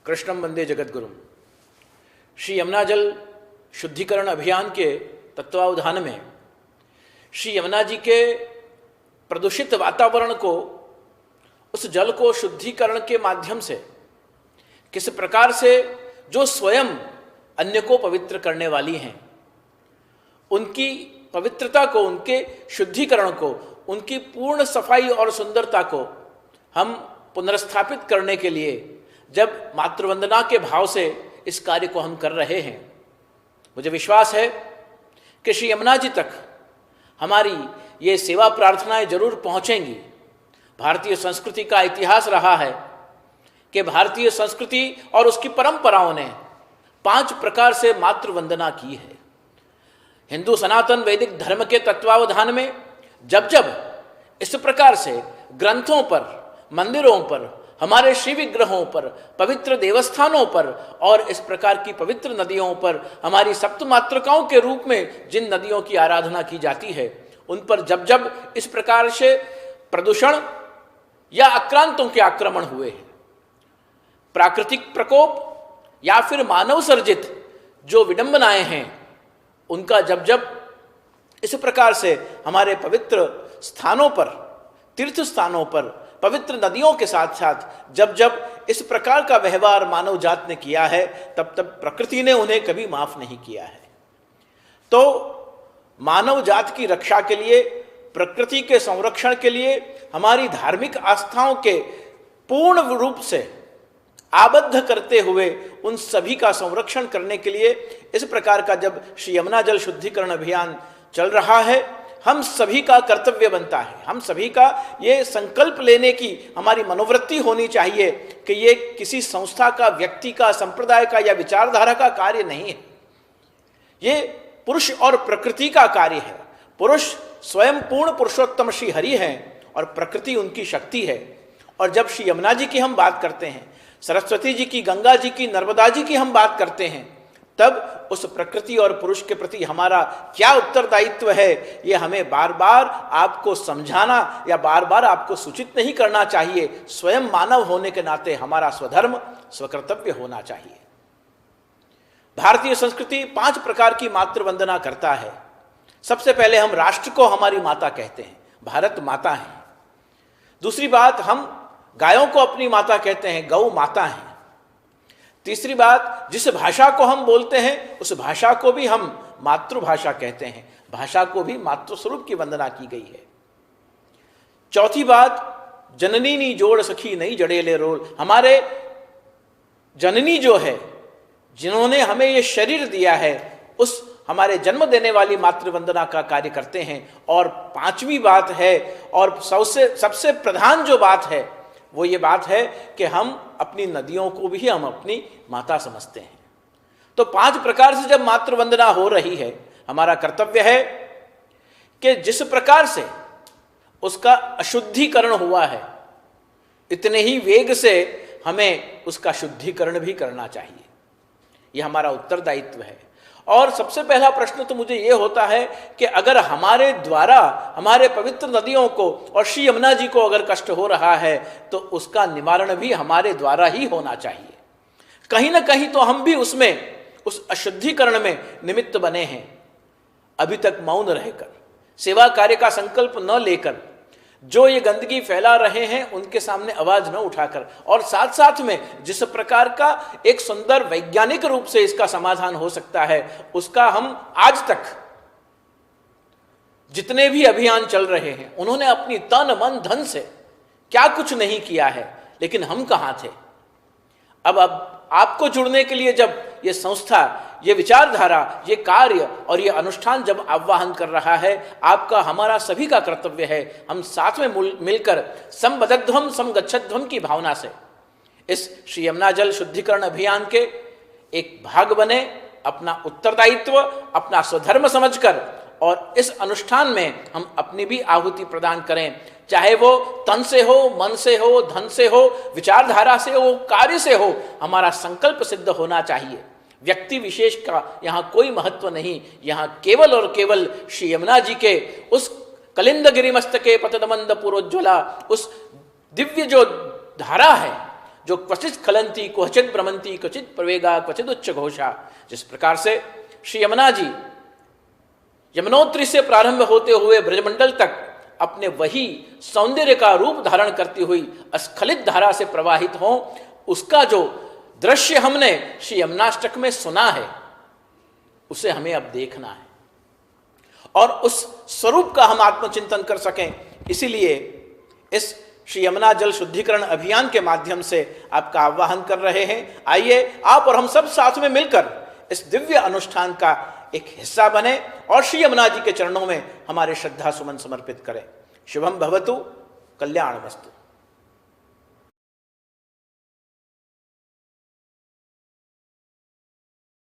कृष्णम वंदे जगद्गुरुम। श्री यमुना जल शुद्धिकरण अभियान के तत्वावधान में श्री यमुना जी के प्रदूषित वातावरण को, उस जल को शुद्धिकरण के माध्यम से किस प्रकार से जो स्वयं अन्य को पवित्र करने वाली हैं, उनकी पवित्रता को, उनके शुद्धिकरण को, उनकी पूर्ण सफाई और सुंदरता को हम पुनर्स्थापित करने के लिए जब मातृवंदना के भाव से इस कार्य को हम कर रहे हैं, मुझे विश्वास है कि श्री यमुना जी तक हमारी ये सेवा प्रार्थनाएं जरूर पहुंचेंगी। भारतीय संस्कृति का इतिहास रहा है कि भारतीय संस्कृति और उसकी परंपराओं ने 5 प्रकार से मातृवंदना की है। हिंदू सनातन वैदिक धर्म के तत्वावधान में जब जब इस प्रकार से ग्रंथों पर, मंदिरों पर, हमारे श्री विग्रहों पर, पवित्र देवस्थानों पर और इस प्रकार की पवित्र नदियों पर, हमारी सप्त मातृकाओं के रूप में जिन नदियों की आराधना की जाती है, उन पर जब जब इस प्रकार से प्रदूषण या आक्रांतों के आक्रमण हुए हैं, प्राकृतिक प्रकोप या फिर मानव सर्जित जो विडंबनाएं हैं, उनका जब जब इस प्रकार से हमारे पवित्र स्थानों पर, तीर्थ स्थानों पर, पवित्र नदियों के साथ साथ जब जब इस प्रकार का व्यवहार मानव जात ने किया है, तब तब प्रकृति ने उन्हें कभी माफ नहीं किया है। तो मानव जात की रक्षा के लिए, प्रकृति के संरक्षण के लिए, हमारी धार्मिक आस्थाओं के पूर्ण रूप से आबद्ध करते हुए उन सभी का संरक्षण करने के लिए इस प्रकार का जब श्री यमुना जल शुद्धिकरण अभियान चल रहा है, हम सभी का कर्तव्य बनता है, हम सभी का ये संकल्प लेने की हमारी मनोवृत्ति होनी चाहिए कि ये किसी संस्था का, व्यक्ति का, संप्रदाय का या विचारधारा का कार्य नहीं है। ये पुरुष और प्रकृति का कार्य है। पुरुष स्वयं पूर्ण पुरुषोत्तम श्री हरि हैं और प्रकृति उनकी शक्ति है। और जब श्री यमुना जी की हम बात करते हैं, सरस्वती जी की, गंगा जी की, नर्मदा जी की हम बात करते हैं, तब उस प्रकृति और पुरुष के प्रति हमारा क्या उत्तरदायित्व है, ये हमें बार बार आपको समझाना या बार बार आपको सूचित नहीं करना चाहिए। स्वयं मानव होने के नाते हमारा स्वधर्म, स्वकर्तव्य होना चाहिए। भारतीय संस्कृति 5 प्रकार की मातृवंदना करता है। सबसे पहले हम राष्ट्र को हमारी माता कहते हैं, भारत माता है। दूसरी बात, हम गायों को अपनी माता कहते हैं, गौ माता है। तीसरी बात, जिस भाषा को हम बोलते हैं उस भाषा को भी हम मातृभाषा कहते हैं, भाषा को भी मातृस्वरूप की वंदना की गई है। चौथी बात, जननी नी जोड़ सखी नहीं जड़ेले रोल, हमारे जननी जो है, जिन्होंने हमें ये शरीर दिया है, उस हमारे जन्म देने वाली मातृवंदना का कार्य करते हैं। और 5वीं बात है और सबसे प्रधान जो बात है वो ये बात है कि हम अपनी नदियों को भी हम अपनी माता समझते हैं। तो 5 प्रकार से जब मातृवंदना हो रही है, हमारा कर्तव्य है कि जिस प्रकार से उसका अशुद्धिकरण हुआ है, इतने ही वेग से हमें उसका शुद्धिकरण भी करना चाहिए। यह हमारा उत्तरदायित्व है। और सबसे पहला प्रश्न तो मुझे ये होता है कि अगर हमारे द्वारा हमारे पवित्र नदियों को और श्री यमुना जी को अगर कष्ट हो रहा है, तो उसका निवारण भी हमारे द्वारा ही होना चाहिए। कहीं ना कहीं तो हम भी उसमें, उस अशुद्धिकरण में निमित्त बने हैं। अभी तक मौन रहकर, सेवा कार्य का संकल्प न लेकर, जो ये गंदगी फैला रहे हैं उनके सामने आवाज न उठाकर, और साथ साथ में जिस प्रकार का एक सुंदर वैज्ञानिक रूप से इसका समाधान हो सकता है, उसका हम आज तक जितने भी अभियान चल रहे हैं, उन्होंने अपनी तन मन धन से क्या कुछ नहीं किया है, लेकिन हम कहां थे। अब आपको जुड़ने के लिए जब ये संस्था, ये विचारधारा, ये कार्य और ये अनुष्ठान जब आह्वान कर रहा है, आपका, हमारा सभी का कर्तव्य है, हम साथ में मिलकर समबद्धध्वम समगच्छध्वम की भावना से इस श्री यमुना जल शुद्धिकरण अभियान के एक भाग बने, अपना उत्तरदायित्व, अपना स्वधर्म समझकर, और इस अनुष्ठान में हम अपनी भी आहुति प्रदान करें, चाहे वो तन से हो, मन से हो, धन से हो, विचारधारा से हो, कार्य से हो। हमारा संकल्प सिद्ध होना चाहिए। व्यक्ति विशेष का यहाँ कोई महत्व नहीं, यहाँ केवल और केवल श्री यमुना जी के उस कलिंद गिरिमस्तके पतदमंद पुरोज्ज्वला, उस दिव्य जो धारा है, जो क्वचित स्खलंती क्वचित भ्रमंती क्वचित प्रवेगा क्वचित उच्च घोषा। जिस प्रकार से श्री यमुना जी यमुनोत्री से प्रारंभ होते हुए ब्रजमंडल तक अपने वही सौंदर्य का रूप धारण करती हुई अस्खलित धारा से प्रवाहित हों, उसका जो दृश्य हमने श्री यमुनाष्टक में सुना है, उसे हमें अब देखना है और उस स्वरूप का हम आत्मचिंतन कर सकें। इसीलिए इस श्री यमुना जल शुद्धिकरण अभियान के माध्यम से आपका आह्वान कर रहे हैं। आइए आप और हम सब साथ में मिलकर इस दिव्य अनुष्ठान का एक हिस्सा बने और श्री यमुना जी के चरणों में हमारे श्रद्धा सुमन समर्पित करें। शुभम भवतु, कल्याणमस्तु।